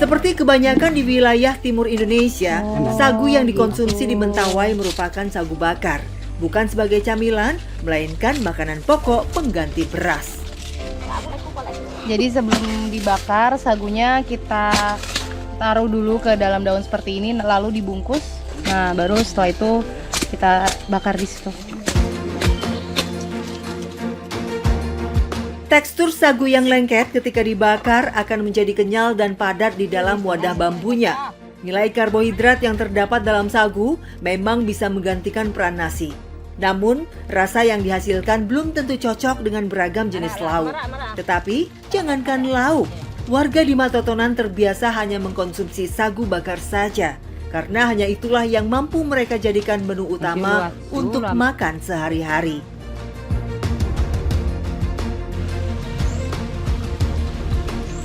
Seperti kebanyakan di wilayah timur Indonesia, sagu yang dikonsumsi di Mentawai merupakan sagu bakar, bukan sebagai camilan, melainkan makanan pokok pengganti beras. Jadi sebelum dibakar, sagunya kita taruh dulu ke dalam daun seperti ini, lalu dibungkus. Nah, baru setelah itu kita bakar di situ. Tekstur sagu yang lengket ketika dibakar akan menjadi kenyal dan padat di dalam wadah bambunya. Nilai karbohidrat yang terdapat dalam sagu memang bisa menggantikan peran nasi. Namun, rasa yang dihasilkan belum tentu cocok dengan beragam jenis lauk. Tetapi, jangankan lauk, warga di Matotonan terbiasa hanya mengkonsumsi sagu bakar saja. Karena hanya itulah yang mampu mereka jadikan menu utama untuk makan sehari-hari.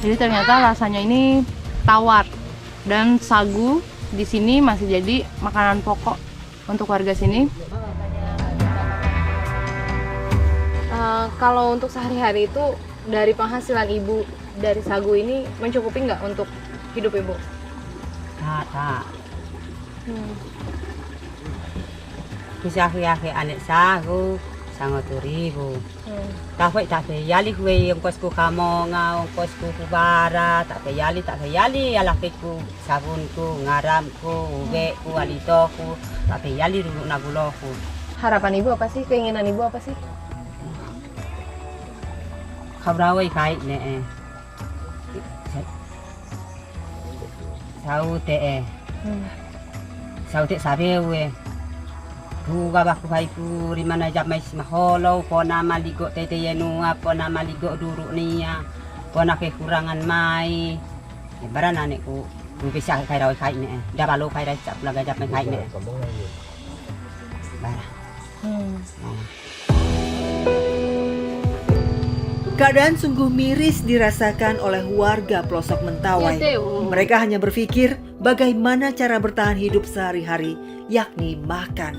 Jadi ternyata rasanya ini tawar, dan sagu di sini masih jadi makanan pokok untuk warga sini. Kalau untuk sehari-hari itu dari penghasilan ibu dari sagu ini mencukupi nggak untuk hidup ibu? Tak. Bisa anek sagu sangat ribu. Tapi tak payali kue ongkosku kamonga, ongkosku kubara, tak payali alah peku sabunku, ngaramku, ubeku, alitoku, tak payali dulu naguloku. Harapan ibu apa sih? Keinginan ibu apa sih? Kabrawai kait ne saute sabewe duga baku haiku rimana jamai maholo pona maligo tete yenua pona maligo duru nia pona kekurangan mai baran anekku bisa kairawai kait ne dabalo kairai cap laga jamai kait ne bara. Keadaan sungguh miris dirasakan oleh warga pelosok Mentawai. Mereka hanya berpikir bagaimana cara bertahan hidup sehari-hari, yakni makan.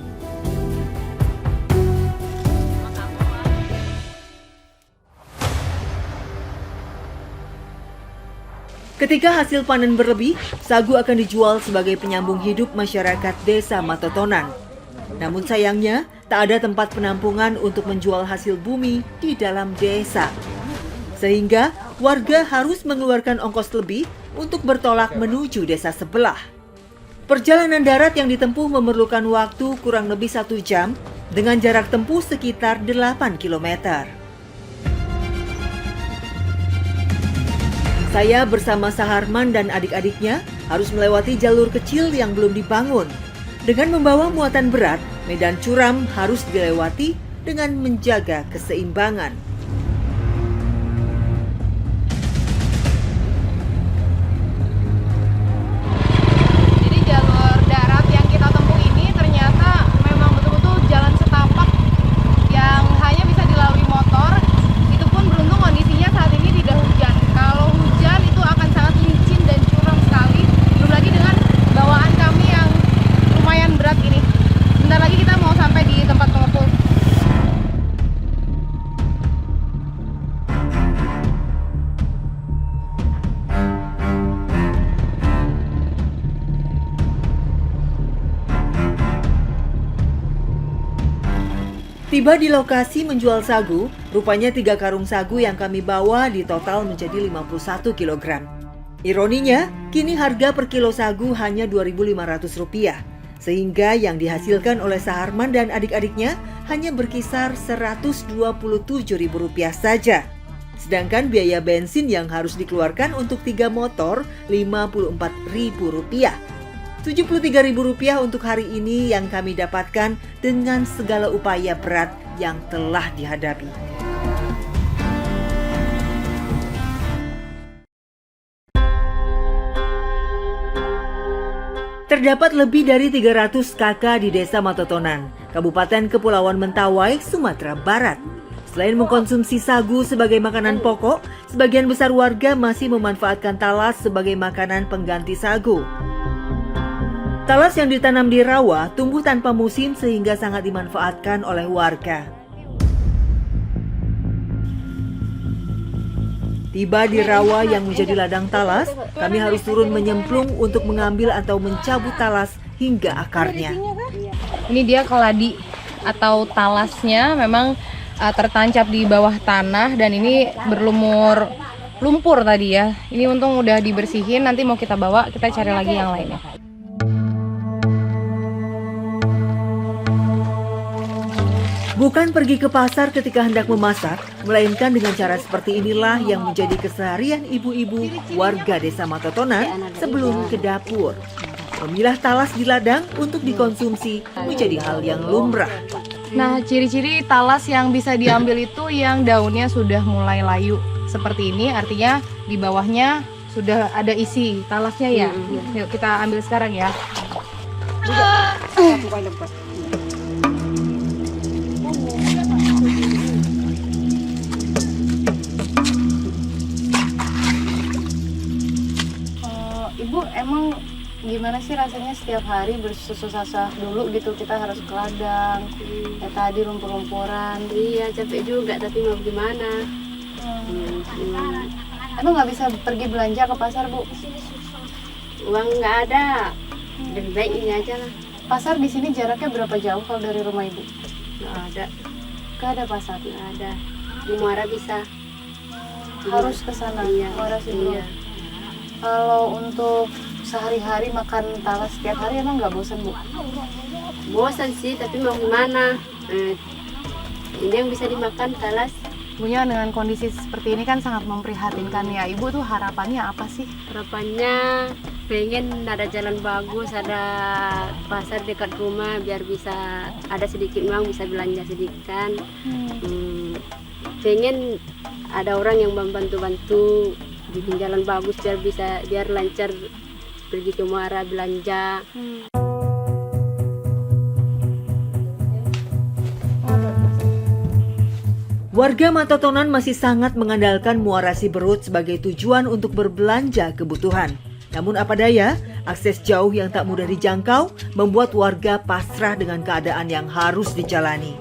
Ketika hasil panen berlebih, sagu akan dijual sebagai penyambung hidup masyarakat desa Matotonan. Namun sayangnya, tak ada tempat penampungan untuk menjual hasil bumi di dalam desa. Sehingga warga harus mengeluarkan ongkos lebih untuk bertolak menuju desa sebelah. Perjalanan darat yang ditempuh memerlukan waktu kurang lebih 1 jam dengan jarak tempuh sekitar 8 km. Saya bersama Saharman dan adik-adiknya harus melewati jalur kecil yang belum dibangun. Dengan membawa muatan berat, medan curam harus dilewati dengan menjaga keseimbangan. Jadi jalur darat yang kita tempuh ini ternyata memang betul-betul jalan setapak yang hanya bisa dilalui motor. Itu pun beruntung kondisinya saat ini tidak hujan. Kalau hujan itu akan sangat licin dan curam sekali. Belum lagi dengan bawaan kami yang lumayan berat ini. Bentar lagi kita mau sampai di tempat pengepul. Tiba di lokasi menjual sagu, rupanya 3 karung sagu yang kami bawa di total menjadi 51 kg. Ironinya, kini harga per kilo sagu hanya Rp2.500, sehingga yang dihasilkan oleh Saharman dan adik-adiknya hanya berkisar Rp127.000 saja. Sedangkan biaya bensin yang harus dikeluarkan untuk 3 motor Rp54.000. Rp73.000 untuk hari ini yang kami dapatkan dengan segala upaya berat yang telah dihadapi. Terdapat lebih dari 300 kakak di Desa Matotonan, Kabupaten Kepulauan Mentawai, Sumatera Barat. Selain mengkonsumsi sagu sebagai makanan pokok, sebagian besar warga masih memanfaatkan talas sebagai makanan pengganti sagu. Talas yang ditanam di rawa tumbuh tanpa musim sehingga sangat dimanfaatkan oleh warga. Tiba di rawa yang menjadi ladang talas, kami harus turun menyemplung untuk mengambil atau mencabut talas hingga akarnya. Ini dia keladi atau talasnya memang tertancap di bawah tanah dan ini berlumur lumpur tadi ya. Ini untung udah dibersihin, nanti mau kita bawa, kita cari lagi yang lainnya. Bukan pergi ke pasar ketika hendak memasak, melainkan dengan cara seperti inilah yang menjadi keseharian ibu-ibu warga Desa Matotonan sebelum ke dapur. Memilah talas di ladang untuk dikonsumsi menjadi hal yang lumrah. Nah, ciri-ciri talas yang bisa diambil itu yang daunnya sudah mulai layu. Seperti ini, artinya di bawahnya sudah ada isi talasnya ya. Yuk kita ambil sekarang ya. Ibu, emang gimana sih rasanya setiap hari bersusah-susah dulu gitu, kita harus ke ladang, ya tadi lumpur-lumpuran. Iya, capek juga, tapi mau gimana? Emang nggak bisa pergi belanja ke pasar, Bu? Uang nggak ada, lebih baik ini aja lah. Pasar di sini jaraknya berapa jauh kalau dari rumah Ibu? Nggak ada, Nggak ada pasar. nggak ada. Di Muara bisa. Harus ke sana. Iya, Muara Siburung. iya. Kalau untuk sehari-hari makan talas setiap hari emang nggak bosan, Bu? Bosan sih, tapi mau gimana? Ini yang bisa dimakan talas. Punya dengan kondisi seperti ini kan sangat memprihatinkan ya. Ibu tuh harapannya apa sih? Harapannya pengen ada jalan bagus, ada pasar dekat rumah biar bisa ada sedikit uang, bisa belanja sedikit kan. Pengen ada orang yang membantu-bantu bikin jalan bagus biar lancar pergi ke Muara belanja. Warga Matotonan masih sangat mengandalkan Muara Siberut sebagai tujuan untuk berbelanja kebutuhan. Namun apa daya, akses jauh yang tak mudah dijangkau membuat warga pasrah dengan keadaan yang harus dijalani.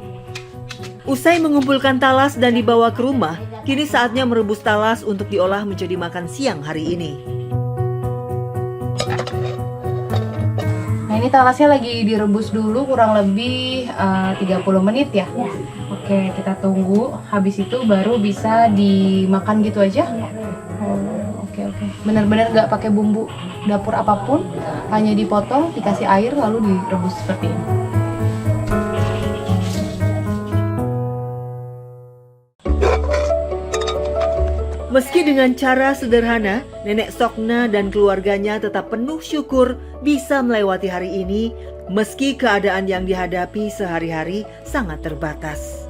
Usai mengumpulkan talas dan dibawa ke rumah, kini saatnya merebus talas untuk diolah menjadi makan siang hari ini. Nah, ini talasnya lagi direbus dulu kurang lebih 30 menit ya. Oke, kita tunggu. Habis itu baru bisa dimakan gitu aja. Oke. Benar-benar nggak pakai bumbu dapur apapun, hanya dipotong, dikasih air lalu direbus seperti ini. Meski dengan cara sederhana, Nenek Sokna dan keluarganya tetap penuh syukur bisa melewati hari ini meski keadaan yang dihadapi sehari-hari sangat terbatas.